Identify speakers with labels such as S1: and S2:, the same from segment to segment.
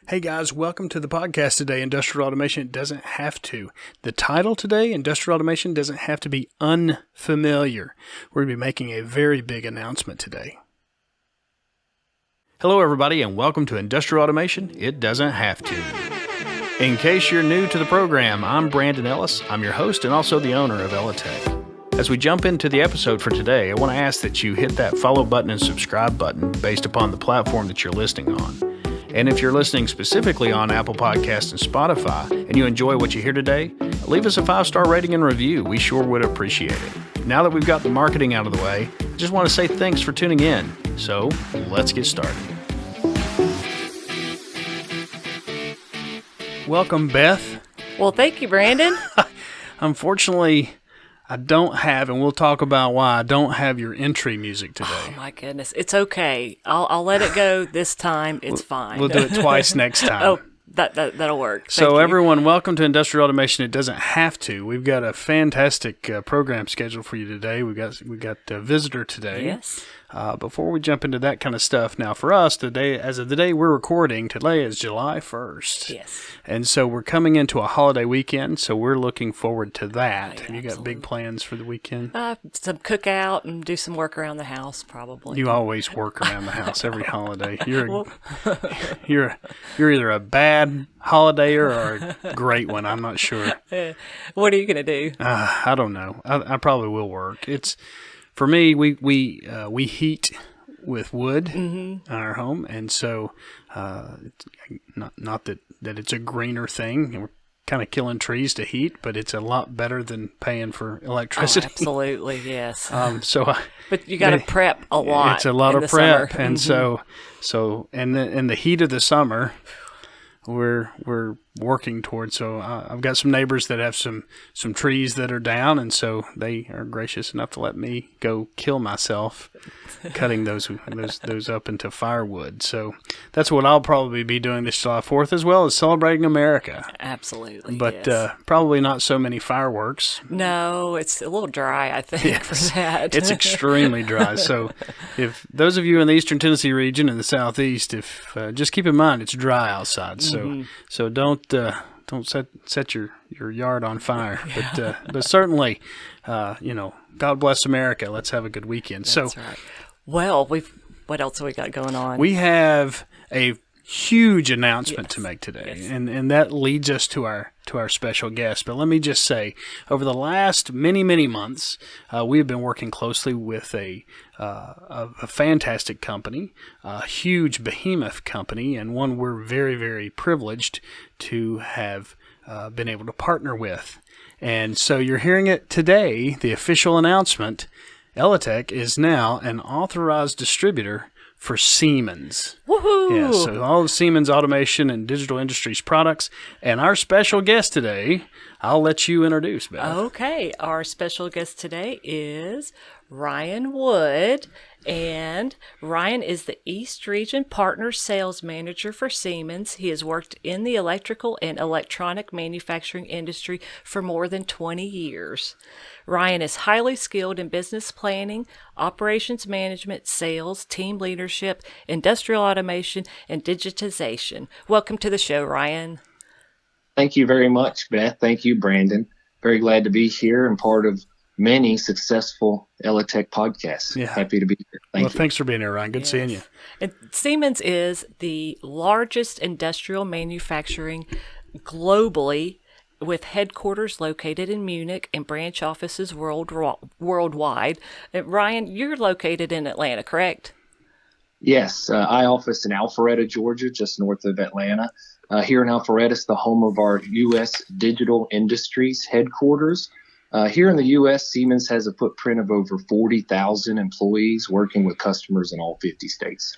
S1: Hey guys, welcome to the podcast today, Industrial Automation. It doesn't have to. The title today, Industrial Automation, doesn't have to be unfamiliar. We're going to be making a very big announcement today. Hello everybody and welcome to Industrial Automation. It doesn't have to. In case you're new to the program, I'm Brandon Ellis. I'm your host and also the owner of elliTek. As we jump into the episode for today, I want to ask that you hit that follow button and subscribe button based upon the platform that you're listening on. And if you're listening specifically on Apple Podcasts and Spotify and you enjoy what you hear today, leave us a 5-star rating and review. We sure would appreciate it. Now that we've got the marketing out of the way, I just want to say thanks for tuning in. So let's get started. Welcome, Beth.
S2: Well, thank you, Brandon.
S1: Unfortunately, I don't have, and we'll talk about why I don't have your entry music today.
S2: Oh, my goodness. It's okay. I'll let it go this time. It's fine.
S1: We'll do it twice next time.
S2: Oh, that'll work.
S1: So everyone, welcome to Industrial Automation. It doesn't have to. We've got a fantastic program scheduled for you today. We got a visitor today.
S2: Yes.
S1: Before we jump into that kind of stuff, now for us today, as of the day we're recording, today is July 1st.
S2: Yes.
S1: And so we're coming into a holiday weekend, so we're looking forward to that.
S2: Yeah,
S1: Have you got big plans for the weekend?
S2: Some cookout and do some work around the house, probably.
S1: You always work around the house every holiday. You're either a bad holidayer or a great one. I'm not sure.
S2: What are you gonna do?
S1: I don't know. I probably will work. It's for me. We heat with wood in our home, and so not that it's a greener thing. We're kind of killing trees to heat, but it's a lot better than paying for electricity.
S2: Oh, absolutely, yes.
S1: But
S2: you got to prep a lot.
S1: It's a lot of prep,
S2: summer.
S1: And so in the heat of the summer, we're working towards. So I've got some neighbors that have some trees that are down, and so they are gracious enough to let me go kill myself cutting those up into firewood. So that's what I'll probably be doing this July 4th, as well as celebrating America.
S2: Absolutely,
S1: but
S2: yes.
S1: Probably not so many fireworks.
S2: No, it's a little dry, I think, for that.
S1: It's extremely dry. So if those of you in the Eastern Tennessee region and the Southeast, if just keep in mind it's dry outside. So don't set your yard on fire. But certainly, God bless America. Let's have a good weekend.
S2: That's right. Well, what else have we got going on?
S1: We have a huge announcement to make today, and that leads us to our special guest. But let me just say, over the last many months, we have been working closely with a fantastic company, a huge behemoth company, and one we're very, very privileged to have been able to partner with. And so you're hearing it today, the official announcement. elliTek is now an authorized distributor for Siemens.
S2: Woohoo!
S1: Yeah, so all of Siemens Automation and Digital Industries products. And our special guest today, I'll let you introduce, Beth.
S2: Okay, our special guest today is Ryan Wood, and Ryan is the East Region Partner Sales Manager for Siemens. He has worked in the electrical and electronic manufacturing industry for more than 20 years. Ryan is highly skilled in business planning, operations management, sales, team leadership, industrial automation, and digitization. Welcome to the show, Ryan.
S3: Thank you very much, Beth. Thank you, Brandon. Very glad to be here and part of many successful elliTek podcasts.
S1: Yeah.
S3: Happy to be here. Thank you.
S1: Thanks for being here, Ryan. Good seeing you.
S2: And Siemens is the largest industrial manufacturing globally, with headquarters located in Munich and branch offices worldwide. Ryan, you're located in Atlanta, correct?
S3: Yes, I office in Alpharetta, Georgia, just north of Atlanta. Here in Alpharetta is the home of our U.S. Digital Industries headquarters. Here in the U.S., Siemens has a footprint of over 40,000 employees working with customers in all 50 states.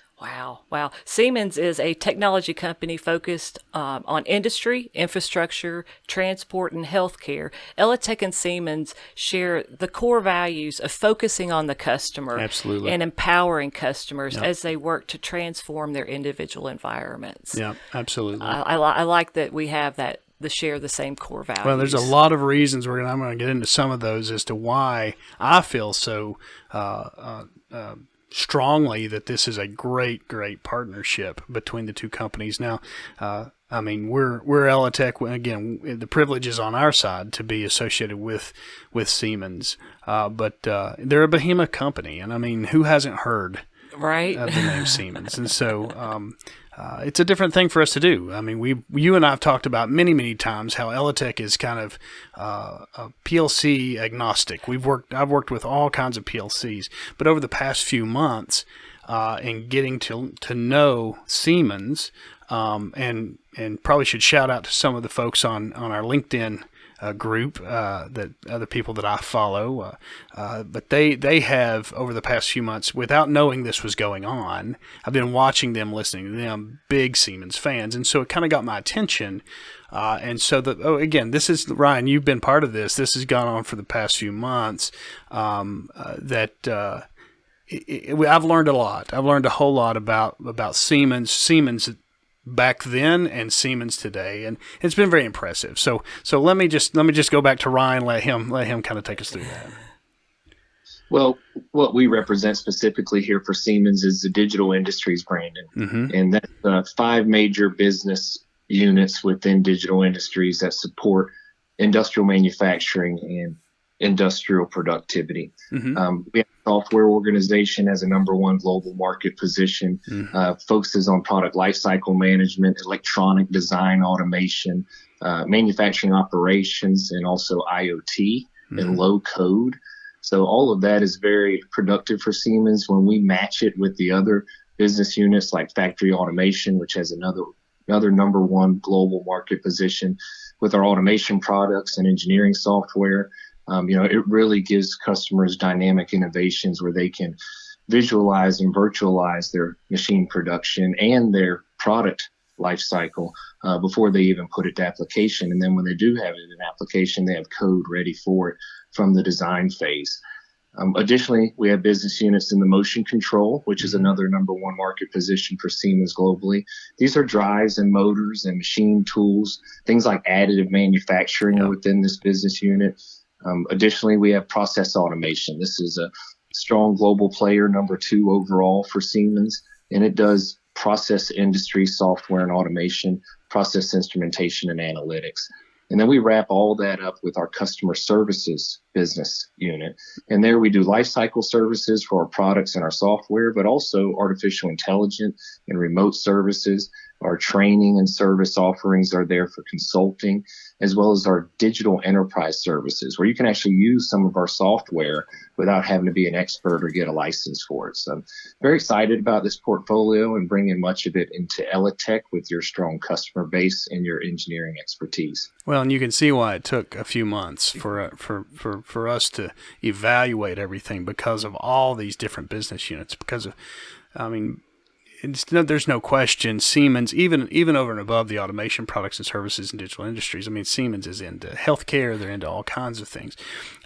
S2: Wow. Siemens is a technology company focused on industry, infrastructure, transport, and healthcare. elliTek and Siemens share the core values of focusing on the customer.
S1: Absolutely.
S2: And empowering customers as they work to transform their individual environments.
S1: Yeah, absolutely.
S2: I like that we have that. Share the same core values.
S1: Well, there's a lot of reasons. I'm going to get into some of those as to why I feel so strongly that this is a great partnership between the two companies. Now, I mean, we're elliTek. Again, the privilege is on our side to be associated with Siemens, but they're a behemoth company, and I mean, who hasn't heard
S2: right
S1: of the name Siemens? And so it's a different thing for us to do. I mean, you and I have talked about many times how elliTek is kind of a PLC agnostic. I've worked with all kinds of PLCs, but over the past few months, in getting to know Siemens, and probably should shout out to some of the folks on our LinkedIn group, that other people that I follow, but they have, over the past few months, without knowing this was going on, I've been watching them, listening to them, big Siemens fans, and so it kind of got my attention. And so again, this is, Ryan, you've been part of this. This has gone on for the past few months. I've learned a lot. I've learned a whole lot about Siemens back then and Siemens today, and it's been very impressive. So let me just go back to Ryan. Let him kind of take us through that.
S3: Well, what we represent specifically here for Siemens is the Digital Industries branding, and that's 5 major business units within Digital Industries that support industrial manufacturing and industrial productivity. We have a software organization as a #1 global market position, focuses on product lifecycle management, electronic design, automation, manufacturing operations, and also IoT and low code. So all of that is very productive for Siemens. When we match it with the other business units like factory automation, which has another #1 global market position, with our automation products and engineering software, it really gives customers dynamic innovations where they can visualize and virtualize their machine production and their product life cycle before they even put it to application. And then when they do have it in application, they have code ready for it from the design phase. Additionally, we have business units in the motion control, which is another #1 market position for Siemens globally. These are drives and motors and machine tools, things like additive manufacturing are within this business unit. Additionally, we have process automation. This is a strong global player, #2 overall for Siemens, and it does process industry software and automation, process instrumentation, and analytics. And then we wrap all that up with our customer services business unit. And there we do lifecycle services for our products and our software, but also artificial intelligence and remote services. Our training and service offerings are there for consulting, as well as our digital enterprise services, where you can actually use some of our software without having to be an expert or get a license for it. So I'm very excited about this portfolio and bringing much of it into elliTek with your strong customer base and your engineering expertise.
S1: Well, and you can see why it took a few months for us to evaluate everything, because of all these different business units. Because of, I mean, there's no question Siemens, even over and above the automation products and services and Digital Industries, I mean, Siemens is into healthcare. They're into all kinds of things.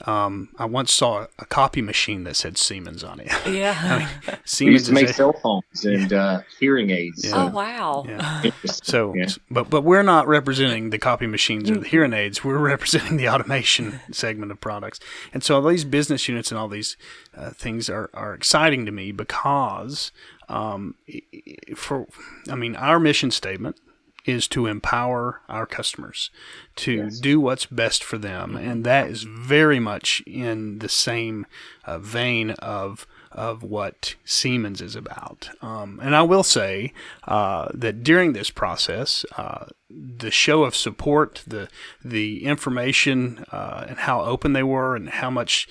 S1: I once saw a copy machine that said Siemens on it.
S2: Yeah.
S3: I mean, Siemens used to make cell phones and hearing aids.
S2: Yeah. Oh, wow.
S1: Yeah. So, but we're not representing the copy machines or the hearing aids. We're representing the automation segment of products. And so all these business units and all these things are exciting to me, because our mission statement is to empower our customers to do what's best for them, and that is very much in the same vein of what Siemens is about. And I will say that during this process, the show of support, the information, and how open they were, and how much.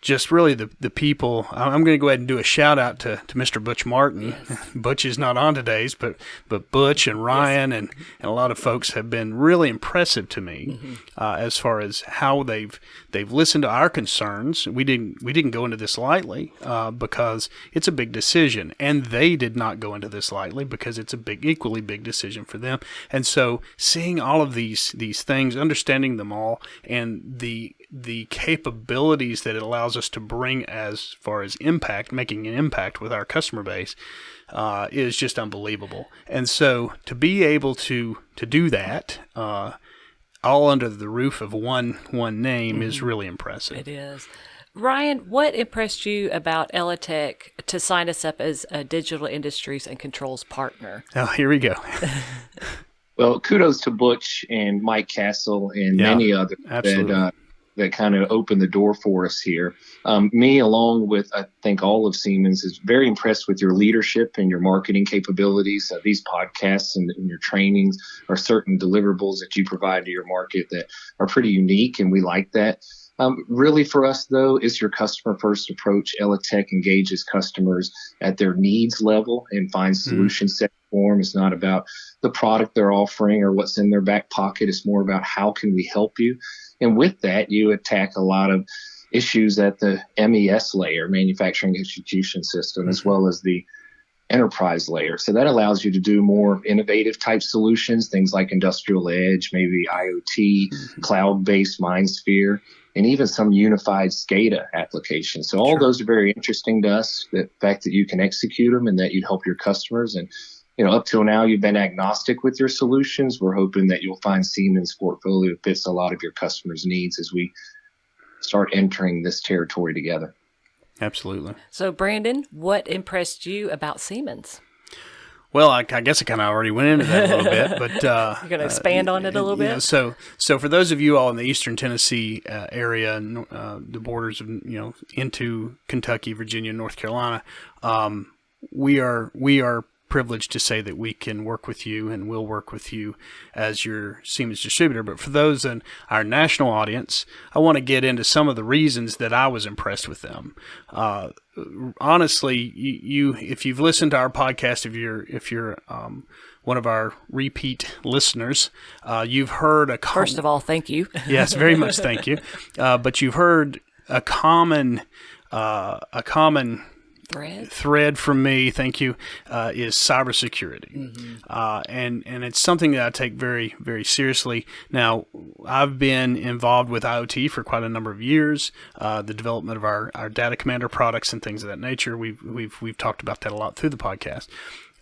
S1: Just really the people. I'm going to go ahead and do a shout out to Mr. Butch Martin. Yes. Butch is not on today's, but Butch and Ryan and a lot of folks have been really impressive to me as far as how they've listened to our concerns. We didn't go into this lightly because it's a big decision, and they did not go into this lightly because it's equally big decision for them. And so seeing all of these things, understanding them all, and the capabilities that it allows us to bring as far as impact, making an impact with our customer base, is just unbelievable. And so to be able to do that, all under the roof of one name, is really impressive.
S2: It is. Ryan, what impressed you about elliTek to sign us up as a Digital Industries and Controls partner?
S1: Oh, here we go.
S3: Well, kudos to Butch and Mike Castle and
S1: Yeah,
S3: many others
S1: absolutely.
S3: that kind of opened the door for us here. Me, along with I think all of Siemens, is very impressed with your leadership and your marketing capabilities. These podcasts and your trainings are certain deliverables that you provide to your market that are pretty unique, and we like that. Really, for us, though, is your customer-first approach. elliTek engages customers at their needs level and finds solutions set for them. It's not about the product they're offering or what's in their back pocket. It's more about how can we help you. And with that, you attack a lot of issues at the MES layer, manufacturing execution system, as well as the enterprise layer. So that allows you to do more innovative type solutions, things like industrial edge, maybe IoT, cloud-based MindSphere, and even some unified SCADA applications. So all those are very interesting to us, the fact that you can execute them and that you help your customers. And up till now, you've been agnostic with your solutions. We're hoping that you'll find Siemens' portfolio fits a lot of your customers' needs as we start entering this territory together.
S1: Absolutely.
S2: So, Brandon, what impressed you about Siemens?
S1: Well, I guess I kind of already went into that a little bit, but
S2: you're going to expand on it a little bit.
S1: So for those of you all in the Eastern Tennessee area and the borders of into Kentucky, Virginia, North Carolina, we are privileged to say that we can work with you and will work with you as your Siemens distributor. But for those in our national audience, I want to get into some of the reasons that I was impressed with them. Honestly, you if you've listened to our podcast, if you're one of our repeat listeners, you've heard
S2: First of all, thank you.
S1: Yes, very much thank you. But you've heard a common thread from me, thank you, is cybersecurity. And it's something that I take very, very seriously. Now, I've been involved with IoT for quite a number of years, the development of our Data Commander products and things of that nature. We've talked about that a lot through the podcast.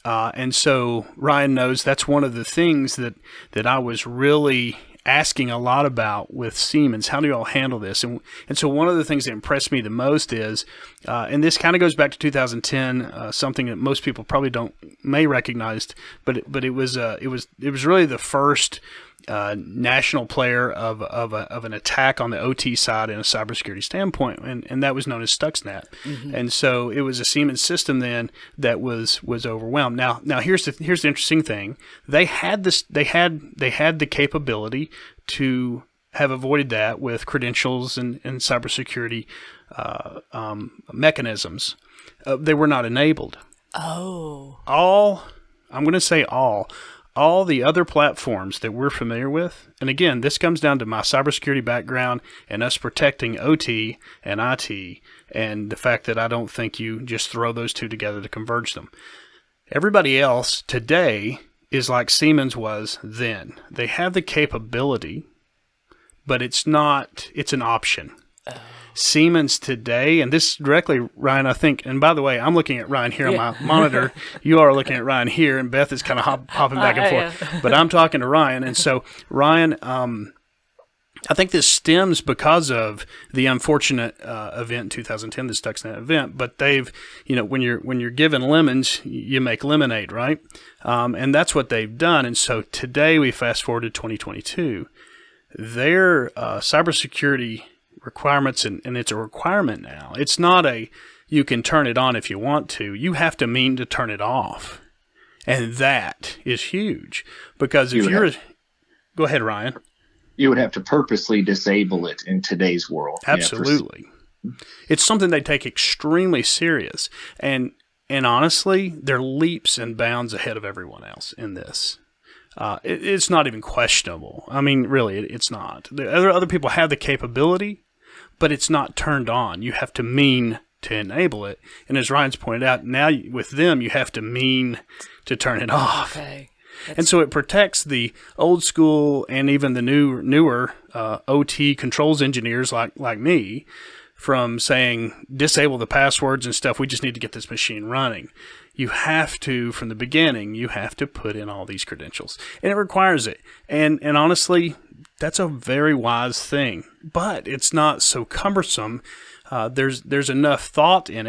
S1: And so Ryan knows that's one of the things that I was really asking a lot about with Siemens. How do you all handle this? And so one of the things that impressed me the most is, and this kind of goes back to 2010, something that most people probably may recognize, but it was really the first national player of an attack on the OT side in a cybersecurity standpoint, and that was known as Stuxnet. And so it was a Siemens system then that was overwhelmed. Now here's the interesting thing: they had the capability to have avoided that with credentials and cybersecurity mechanisms. They were not enabled. I'm going to say all the other platforms that we're familiar with, and again, this comes down to my cybersecurity background and us protecting OT and IT, and the fact that I don't think you just throw those two together to converge them. Everybody else today is like Siemens was then. They have the capability, but it's an option. Siemens today, and this directly, Ryan, I think, and by the way, I'm looking at Ryan here on my monitor. You are looking at Ryan here, and Beth is kind of hopping back and forth. But I'm talking to Ryan, and so Ryan, I think this stems because of the unfortunate event in 2010, the Stuxnet event. But they've, when you're given lemons, you make lemonade, right? And that's what they've done. And so today, we fast forward to 2022, their cybersecurity requirements, and it's a requirement now. It's not you can turn it on if you want to. You have to mean to turn it off. And that is huge, because if go ahead, Ryan.
S3: You would have to purposely disable it in today's world.
S1: Absolutely. It's something they take extremely serious. And honestly, they're leaps and bounds ahead of everyone else in this. It's not even questionable. I mean, really, it's not. Other people have the capability, but it's not turned on. You have to mean to enable it. And as Ryan's pointed out, now with them, you have to mean to turn it off.
S2: Okay.
S1: And so it protects the old school and even the newer OT controls engineers like me from saying, disable the passwords and stuff. We just need to get this machine running. You have to, from the beginning, you have to put in all these credentials. And it requires it. And honestly, that's a very wise thing. But it's not so cumbersome there's enough forethought in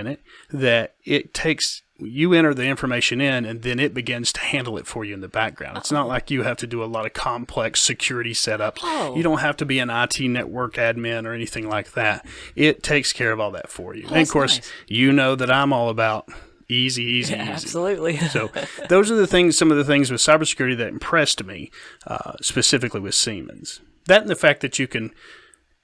S1: it, that it takes, you enter the information in and then it begins to handle it for you in the background. It's not like you have to do a lot of complex security setups.
S2: Oh.
S1: You don't have to be an IT network admin or anything like that. It takes care of all that for you.
S2: Oh,
S1: and of course,
S2: nice.
S1: You know that I'm all about easy.
S2: Absolutely.
S1: So those are some of the things with cybersecurity that impressed me, specifically with Siemens. That and the fact that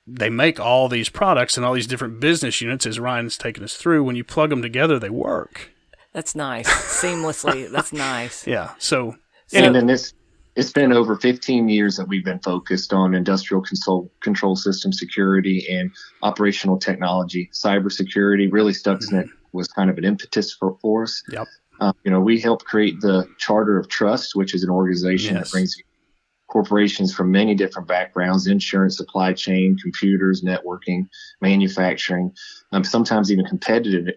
S1: they make all these products and all these different business units, as Ryan's taken us through. When you plug them together, they work.
S2: That's nice. Seamlessly. That's nice.
S1: Yeah. So
S3: and then it's been over 15 years that we've been focused on industrial control system security and operational technology. Cybersecurity, really Stuxnet was kind of an impetus for us.
S1: Yep.
S3: We helped create the Charter of Trust, which is an organization that brings corporations from many different backgrounds: insurance, supply chain, computers, networking, manufacturing, sometimes even competitive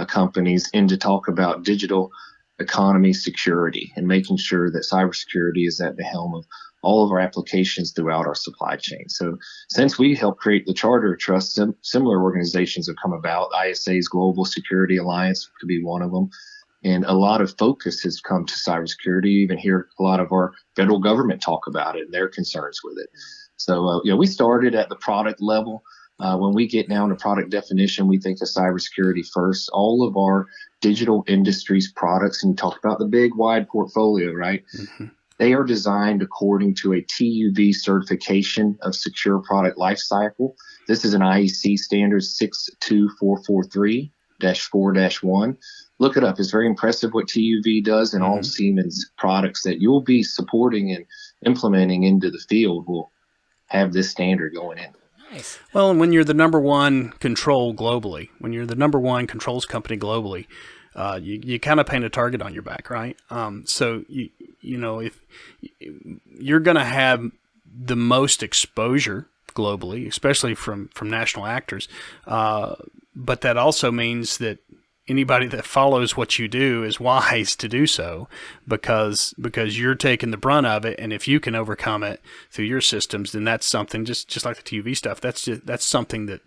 S3: companies, in to talk about digital economy security and making sure that cybersecurity is at the helm of all of our applications throughout our supply chain. So since we helped create the Charter of Trust, similar organizations have come about. ISA's Global Security Alliance could be one of them. And a lot of focus has come to cybersecurity. You even hear a lot of our federal government talk about it and their concerns with it. So, we started at the product level. When we get down to product definition, we think of cybersecurity first. All of our digital industries products, and you talk about the big, wide portfolio, right? Mm-hmm. They are designed according to a TÜV certification of secure product lifecycle. This is an IEC standard 62443-4-1. Look it up. It's very impressive what TÜV does, and all Siemens products that you'll be supporting and implementing into the field will have this standard going in.
S2: Nice.
S1: Well, and when you're the number one control globally, when you're the number one controls company globally, you kind of paint a target on your back, right? So if you're going to have the most exposure globally, especially from national actors, but that also means that anybody that follows what you do is wise to do so, because you're taking the brunt of it, and if you can overcome it through your systems, then that's something, just like the TUV stuff, that's something that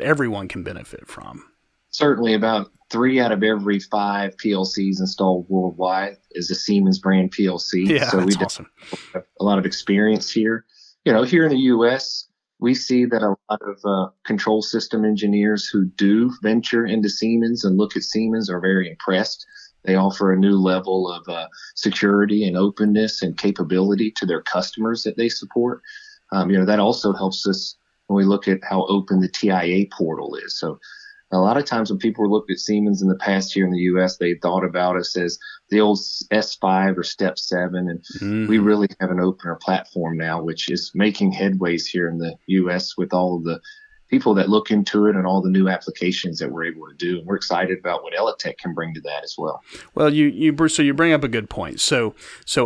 S1: everyone can benefit from.
S3: Certainly, about 3 out of every 5 PLCs installed worldwide is a Siemens brand PLC.
S1: Yeah,
S3: so
S1: that's
S3: we
S1: awesome.
S3: have a lot of experience here. Here in the U.S., we see that a lot of control system engineers who do venture into Siemens and look at Siemens are very impressed. They offer a new level of security and openness and capability to their customers that they support. That also helps us when we look at how open the TIA portal is. So a lot of times when people looked at Siemens in the past here in the U.S., they thought about us as the old S5 or Step 7, and we really have an opener platform now, which is making headways here in the U.S. with all of the people that look into it and all the new applications that we're able to do. And we're excited about what elliTek can bring to that as well.
S1: Well, Bruce, you bring up a good point. So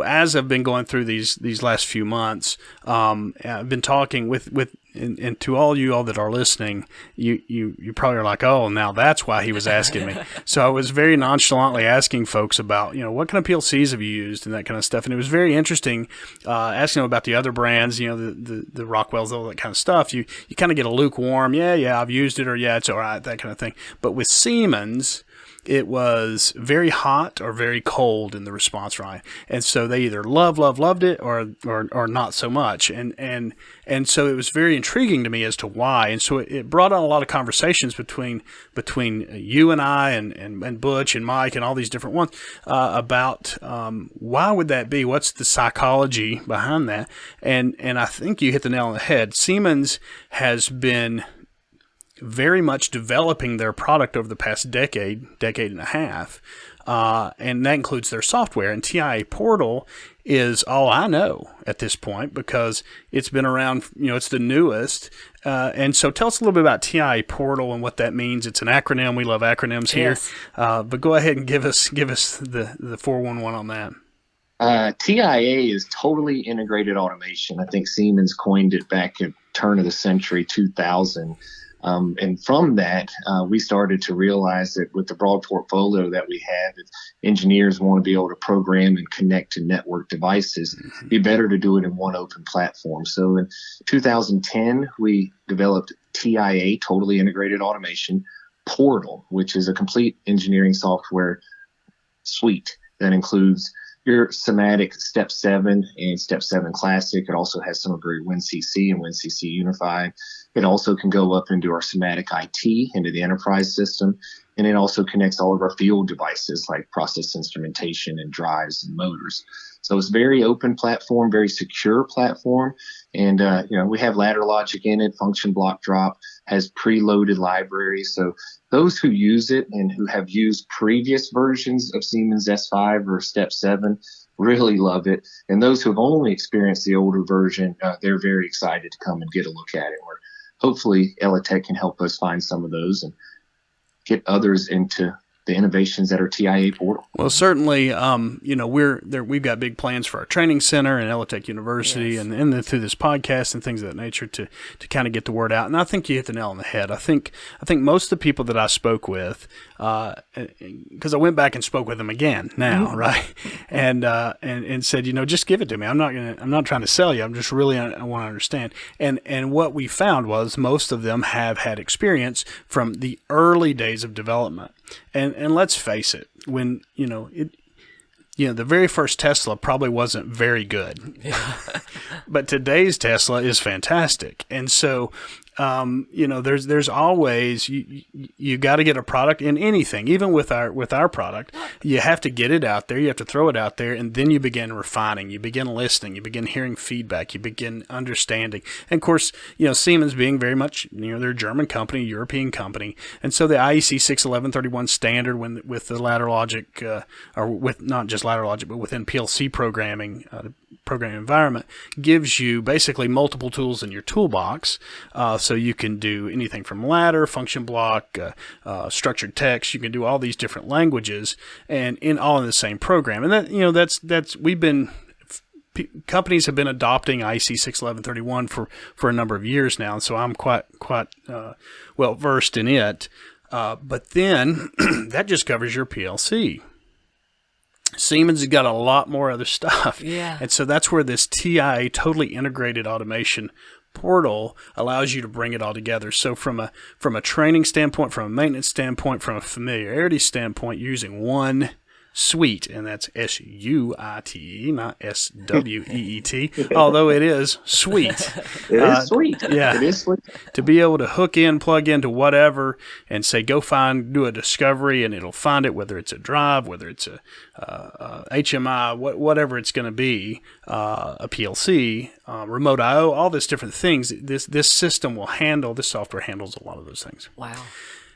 S1: as I've been going through these last few months, I've been talking with and to all that are listening, you probably are like, oh, now that's why he was asking me. So I was very nonchalantly asking folks about, what kind of PLCs have you used and that kind of stuff. And it was very interesting asking them about the other brands, the Rockwells, all that kind of stuff. You kind of get a lukewarm, yeah, I've used it, or yeah, it's all right, that kind of thing. But with Siemens, it was very hot or very cold in the response, Ryan. And so they either loved it or not so much. And so it was very intriguing to me as to why. And so it brought on a lot of conversations between you and I and Butch and Mike and all these different ones about why would that be? What's the psychology behind that? And I think you hit the nail on the head. Siemens has been very much developing their product over the past decade and a half, and that includes their software. And TIA Portal is all I know at this point because it's been around, it's the newest. And so tell us a little bit about TIA Portal and what that means. It's an acronym. We love acronyms here.
S2: Yes.
S1: But go ahead and give us the 411 on that.
S3: TIA is totally integrated automation. I think Siemens coined it back at turn of the century 2000. And from that, we started to realize that with the broad portfolio that we have, if engineers want to be able to program and connect to network devices, it'd be better to do it in one open platform. So in 2010, we developed TIA, Totally Integrated Automation Portal, which is a complete engineering software suite that includes your Somatic Step 7 and Step 7 Classic. It also has some of your WinCC and WinCC Unified. It also can go up into our Somatic IT, into the enterprise system. And it also connects all of our field devices like process instrumentation and drives and motors. So it's a very open platform, very secure platform. And, we have ladder logic in it, function block drop, has preloaded libraries. So those who use it and who have used previous versions of Siemens S5 or Step 7 really love it. And those who have only experienced the older version, they're very excited to come and get a look at it. Or hopefully elliTek can help us find some of those and get others into the innovations that are TIA portal.
S1: Well, certainly, we've got big plans for our training center and elliTek University,
S2: Yes.
S1: and then through this podcast and things of that nature to kind of get the word out. And I think you hit the nail on the head. I think most of the people that I spoke with, because I went back and spoke with them again now, right, and said, just give it to me. I'm not trying to sell you. I'm just really I want to understand. And what we found was most of them have had experience from the early days of development. And let's face it, when the very first Tesla probably wasn't very good, but today's Tesla is fantastic. And so, there's always you got to get a product in anything, even with our product. You have to get it out there, you have to throw it out there, and then you begin refining, you begin listening, you begin hearing feedback, you begin understanding. And of course, Siemens being very much they're a German company, European company, and so the IEC 61131 standard with the ladder logic, or with not just ladder logic, but within PLC programming. Programming environment gives you basically multiple tools in your toolbox, so you can do anything from ladder, function block, structured text. You can do all these different languages, and all in the same program. And that that's companies have been adopting IEC 61131 for a number of years now, so I'm quite well versed in it. But then that just covers your PLC. Siemens has got a lot more other stuff.
S2: Yeah.
S1: And so that's where this TIA, Totally Integrated Automation Portal, allows you to bring it all together. So from a training standpoint, from a maintenance standpoint, from a familiarity standpoint, using one suite, and that's SUITE, not SWEET, although it is sweet.
S3: It is sweet.
S1: Yeah.
S3: It is sweet.
S1: To be able to hook in, plug into whatever, and say, go do a discovery, and it'll find it, whether it's a drive, whether it's a HMI, whatever it's going to be, a PLC, remote I/O, all these different things. This system will handle, this software handles a lot of those things.
S2: Wow.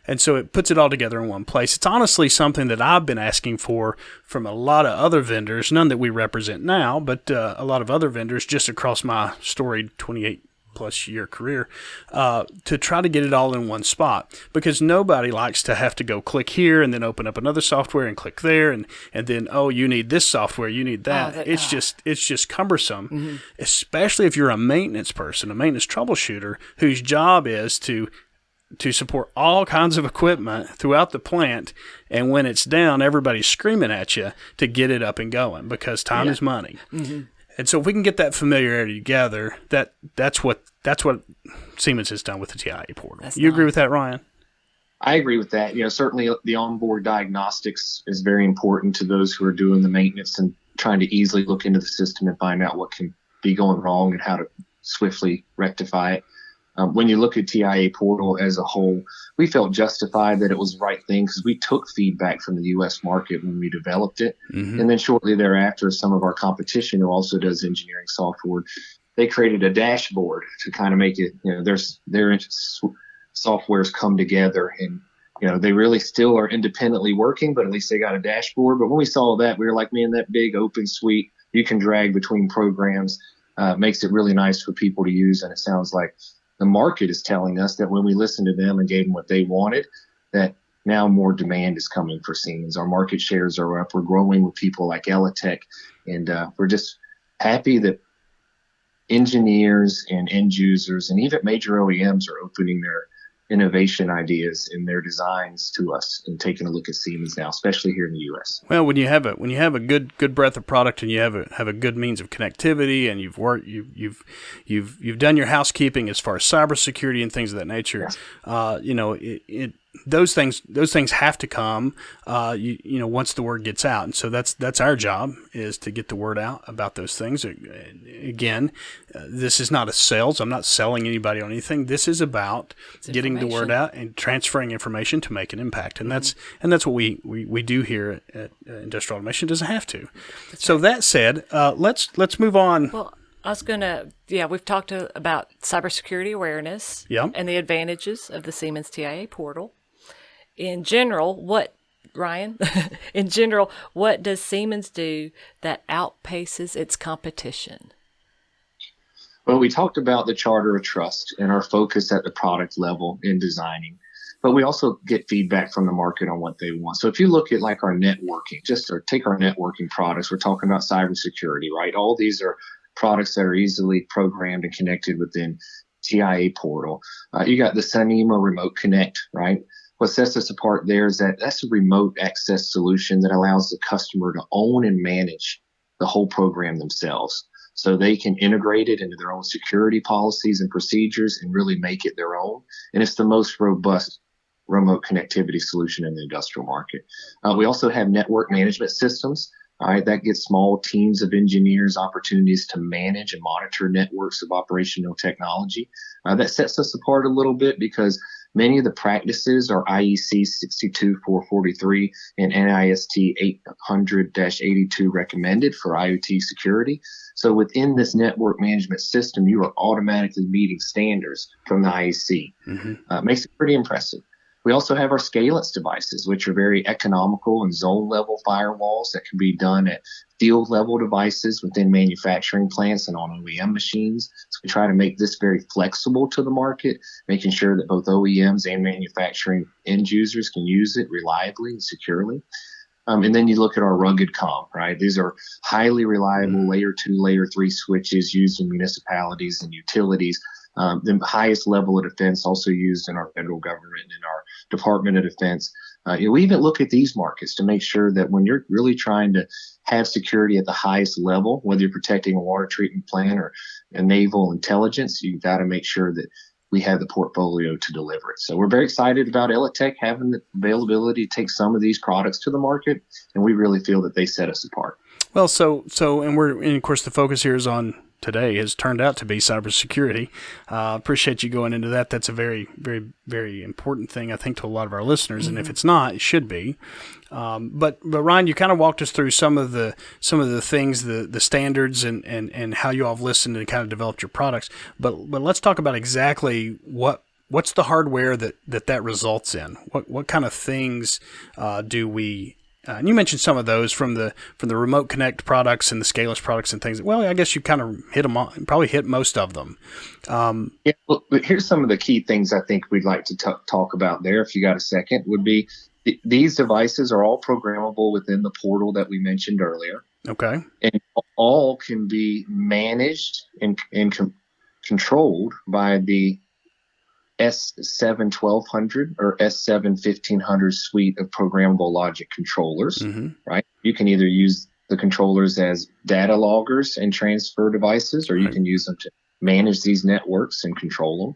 S1: And so it puts it all together in one place. It's honestly something that I've been asking for from a lot of other vendors, none that we represent now, but a lot of other vendors just across my storied 28-plus year career, to try to get it all in one spot. Because nobody likes to have to go click here and then open up another software and click there and then, you need this software, you need that. It's just cumbersome, especially if you're a maintenance person, a maintenance troubleshooter whose job is to support all kinds of equipment throughout the plant, and when it's down, everybody's screaming at you to get it up and going because time is money. Mm-hmm. And so if we can get that familiarity together, that's what Siemens has done with the TIA portal. You agree with that, Ryan?
S3: I agree with that. Certainly the onboard diagnostics is very important to those who are doing the maintenance and trying to easily look into the system and find out what can be going wrong and how to swiftly rectify it. When you look at TIA portal as a whole, we felt justified that it was the right thing because we took feedback from the U.S. market when we developed it. Mm-hmm. And then shortly thereafter, some of our competition who also does engineering software, they created a dashboard to kind of make it, their softwares come together and, they really still are independently working, but at least they got a dashboard. But when we saw that, we were like, man, that big open suite, you can drag between programs, makes it really nice for people to use. And it sounds like the market is telling us that when we listened to them and gave them what they wanted, that now more demand is coming for Siemens. Our market shares are up. We're growing with people like elliTek, and we're just happy that engineers and end users and even major OEMs are opening innovation ideas in their designs to us and taking a look at Siemens now, especially here in the U.S.
S1: Well, when you have a good breadth of product and you have a good means of connectivity and you've done your housekeeping as far as cybersecurity and things of that nature, yes. Those things have to come, once the word gets out. And so that's our job, is to get the word out about those things. Again, this is not a sales. I'm not selling anybody on anything. This is about getting the word out and transferring information to make an impact. And that's what we do here at Industrial Automation. It doesn't have to. That's so right. That said, let's move on.
S2: Well, we've talked about cybersecurity awareness and the advantages of the Siemens TIA portal. In general, what does Siemens do that outpaces its competition?
S3: Well, we talked about the charter of trust and our focus at the product level in designing, but we also get feedback from the market on what they want. So if you look at like our networking, take our networking products, we're talking about cybersecurity, right? All these are products that are easily programmed and connected within TIA portal. You got the Sonema Remote Connect, right? What sets us apart there is that's a remote access solution that allows the customer to own and manage the whole program themselves. So they can integrate it into their own security policies and procedures and really make it their own. And it's the most robust remote connectivity solution in the industrial market. We also have network management systems. All right, that gives small teams of engineers opportunities to manage and monitor networks of operational technology. That sets us apart a little bit because many of the practices are IEC 62443 and NIST 800-82 recommended for IoT security. So within this network management system, you are automatically meeting standards from the IEC. Makes it pretty impressive. We also have our scalance devices, which are very economical and zone level firewalls that can be done at field level devices within manufacturing plants and on OEM machines. So we try to make this very flexible to the market, making sure that both OEMs and manufacturing end users can use it reliably and securely. And then you look at our rugged comm, right? These are highly reliable layer 2, layer 3 switches used in municipalities and utilities. The highest level of defense also used in our federal government and in our Department of Defense. We even look at these markets to make sure that when you're really trying to have security at the highest level, whether you're protecting a water treatment plant or a naval intelligence, you've got to make sure that we have the portfolio to deliver it. So we're very excited about elliTek having the availability to take some of these products to the market, and we really feel that they set us apart.
S1: Well, and of course the focus here is on today has turned out to be cybersecurity. Appreciate you going into that. That's a very, very, very important thing, I think, to a lot of our listeners. And if it's not, it should be. But Ryan, you kind of walked us through some of the things, the standards, and how you all have listened and kind of developed your products. But let's talk about exactly what's the hardware that results in. What kind of things do we? And you mentioned some of those from the Remote Connect products and the scaleless products and things. Well, I guess you kind of hit them all, probably hit most of them.
S3: Well, here's some of the key things I think we'd like to talk about there, if you got a second, would be these devices are all programmable within the portal that we mentioned earlier.
S1: Okay.
S3: And all can be managed and controlled by the S7 1200 or S7 1500 suite of programmable logic controllers, right? You can either use the controllers as data loggers and transfer devices, or you can use them to manage these networks and control them.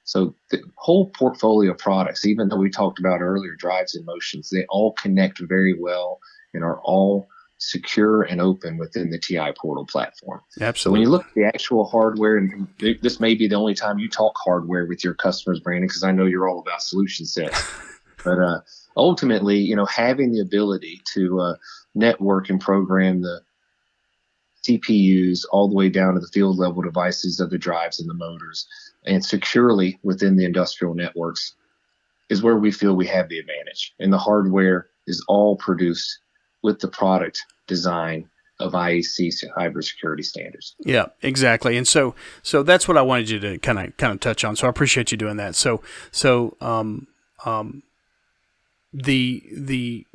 S3: So the whole portfolio of products, even though we talked about earlier drives and motions, they all connect very well and are all secure and open within the TI portal platform.
S1: Absolutely.
S3: So when you look at the actual hardware, and this may be the only time you talk hardware with your customers, Brandon, because I know you're all about solution sets. But ultimately, having the ability to network and program the CPUs all the way down to the field level devices of the drives and the motors, and securely within the industrial networks, is where we feel we have the advantage. And the hardware is all produced with the product design of IEC cybersecurity standards.
S1: Yeah, exactly. And so that's what I wanted you to kind of touch on. So I appreciate you doing that. So the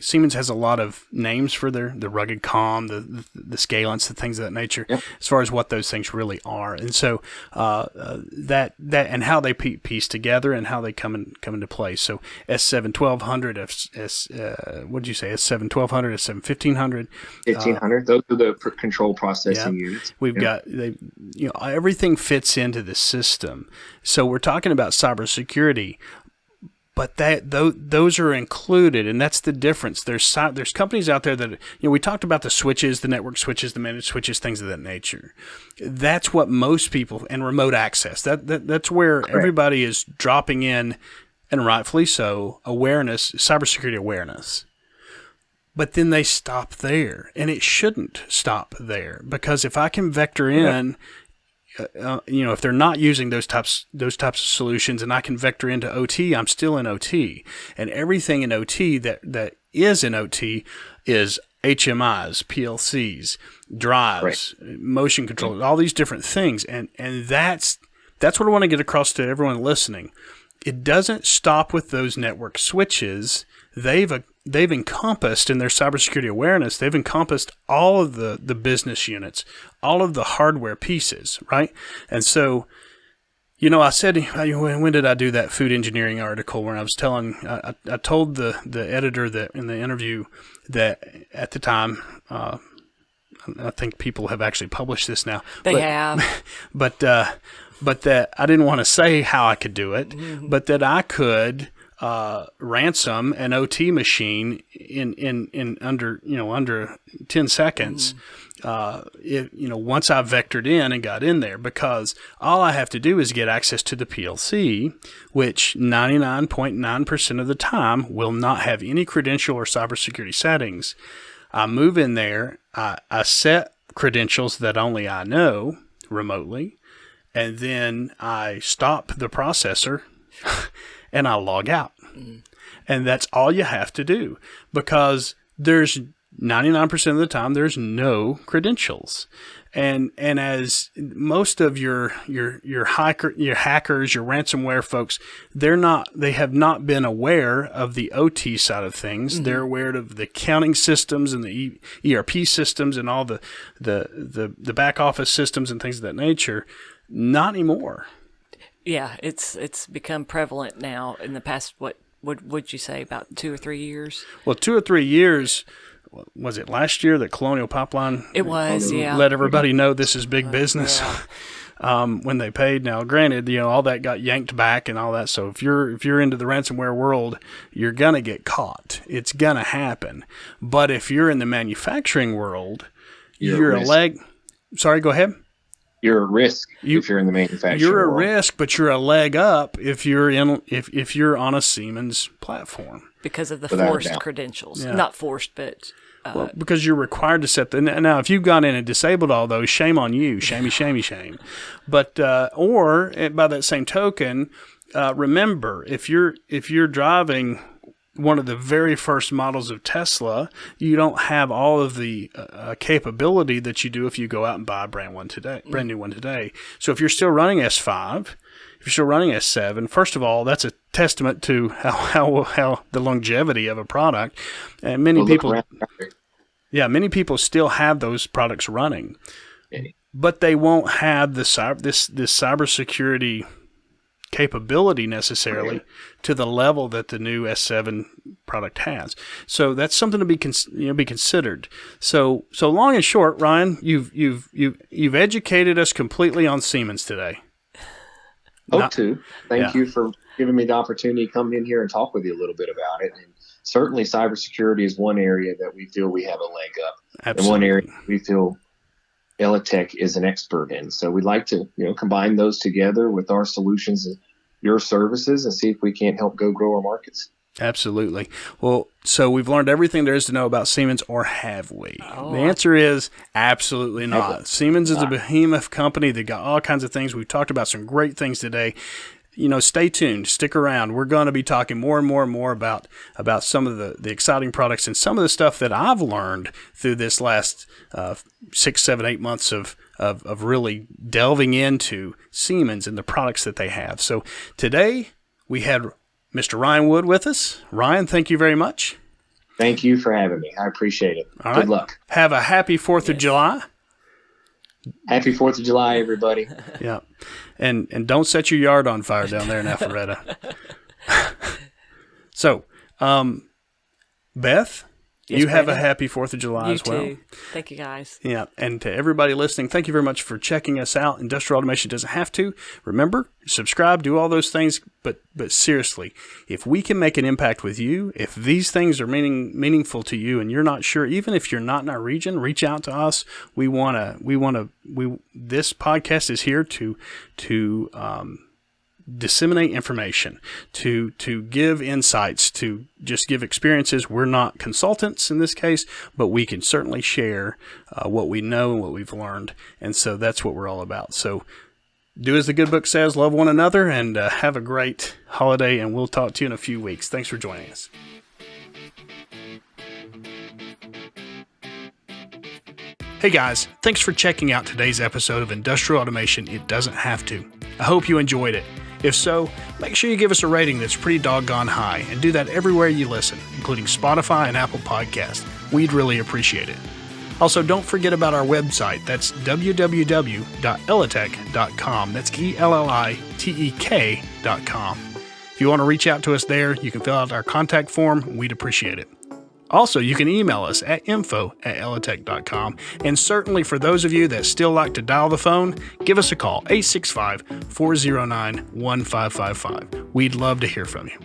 S1: Siemens has a lot of names for the rugged COM, the scalants, the things of that nature,
S3: Yep.
S1: as far as what those things really are. And so that and how they piece together and how they come into play. So S7 1200, what did you say? S7 1200, S7 1500,
S3: 1500. Those are the control processing units.
S1: We've got everything fits into the system. So we're talking about cybersecurity. But those are included, and that's the difference. There's companies out there that we talked about the switches, the network switches, the managed switches, things of that nature. That's what most people, and remote access. That's where
S3: Correct.
S1: Everybody is dropping in, and rightfully so, awareness, cybersecurity awareness. But then they stop there, and it shouldn't stop there, because if I can vector in. If they're not using those types of solutions, and I can vector into OT, I'm still in OT, and everything in OT that is in OT is HMIs, PLCs, drives, motion controllers, all these different things, and that's what I want to get across to everyone listening. It doesn't stop with those network switches. They've encompassed in their cybersecurity awareness, they've encompassed all of the business units, all of the hardware pieces, right? And so, I said, when did I do that food engineering article where I was I told the editor that in the interview that at the time, I think people have actually published this now.
S2: They have.
S1: But that I didn't want to say how I could do it, but that I could ransom an OT machine in under 10 seconds. Once I vectored in and got in there, because all I have to do is get access to the PLC, which 99.9% of the time will not have any credential or cybersecurity settings. I move in there, I set credentials that only I know remotely, and then I stop the processor and I log out. And that's all you have to do, because there's 99% of the time there's no credentials. And as most of your hackers, your ransomware folks, they have not been aware of the OT side of things. Mm-hmm. They're aware of the accounting systems and the ERP systems and all the back office systems and things of that nature. Not anymore.
S2: Yeah, it's become prevalent now in the past, what would you say, about 2 or 3 years?
S1: Well, 2 or 3 years, was it last year that Colonial Pipeline
S2: It was, yeah.
S1: let everybody know this is big business
S2: yeah.
S1: When they paid. Now, granted, all that got yanked back and all that, so if you're into the ransomware world, you're going to get caught. It's going to happen. But if you're in the manufacturing world, you're a leg... Sorry, go ahead.
S3: You're at risk if you're in the manufacturing
S1: You're
S3: world.
S1: a risk, but you're a leg up if you're if you're on a Siemens platform.
S2: Because of the
S3: Without
S2: forced
S3: a doubt.
S2: credentials.
S1: Yeah.
S2: Not forced, but...
S1: Well, because you're required to set now, if you've gone in and disabled all those, shame on you. Shamey, shamey, shame. But, or by that same token, remember, if you're driving one of the very first models of Tesla, you don't have all of the capability that you do if you go out and buy a brand new one today. So if you're still running S5, if you're still running S7, first of all, that's a testament to how the longevity of a product. And many people still have those products running, but they won't have this cybersecurity capability necessarily to the level that the new S7 product has. So that's something to be considered. So long and short, Ryan, you've educated us completely on Siemens today.
S3: Hope to. Thank you for giving me the opportunity to come in here and talk with you a little bit about it. And certainly cybersecurity is one area that we feel we have a leg up.
S1: Absolutely.
S3: And one area we feel elliTek is an expert in. So we'd like to, combine those together with our solutions and your services and see if we can't help grow our markets.
S1: Absolutely. Well, so we've learned everything there is to know about Siemens, or have we? The answer is absolutely not. Siemens is a behemoth company. They got all kinds of things. We've talked about some great things today. Stay tuned, stick around. We're going to be talking more and more and more about some of the exciting products and some of the stuff that I've learned through this last 6, 7, 8 months of really delving into Siemens and the products that they have. So today we had Mr. Ryan Wood with us. Ryan, thank you very much.
S3: Thank you for having me. I appreciate it.
S1: All
S3: Good
S1: right.
S3: luck.
S1: Have a happy 4th of July.
S3: Happy 4th of July, everybody.
S1: Yeah. And don't set your yard on fire down there in Alpharetta. So, Beth, you have a happy 4th of July as well.
S2: You too. Thank you, guys.
S1: Yeah, and to everybody listening, thank you very much for checking us out. Industrial Automation doesn't have to. Remember, subscribe, do all those things, but seriously, if we can make an impact with you, if these things are meaningful to you and you're not sure, even if you're not in our region, reach out to us. This podcast is here to disseminate information, to give insights, to just give experiences. We're not consultants in this case, but we can certainly share what we know and what we've learned. And so that's what we're all about. So do as the good book says, love one another, and have a great holiday, and we'll talk to you in a few weeks. Thanks for joining us. Hey guys, thanks for checking out today's episode of Industrial Automation It Doesn't Have to. I hope you enjoyed it. If so, make sure you give us a rating that's pretty doggone high, and do that everywhere you listen, including Spotify and Apple Podcasts. We'd really appreciate it. Also, don't forget about our website. That's www.ellitek.com. That's ELLITEK.com. If you want to reach out to us there, you can fill out our contact form. We'd appreciate it. Also, you can email us at info@ellitek.com. And certainly for those of you that still like to dial the phone, give us a call, 865-409-1555. We'd love to hear from you.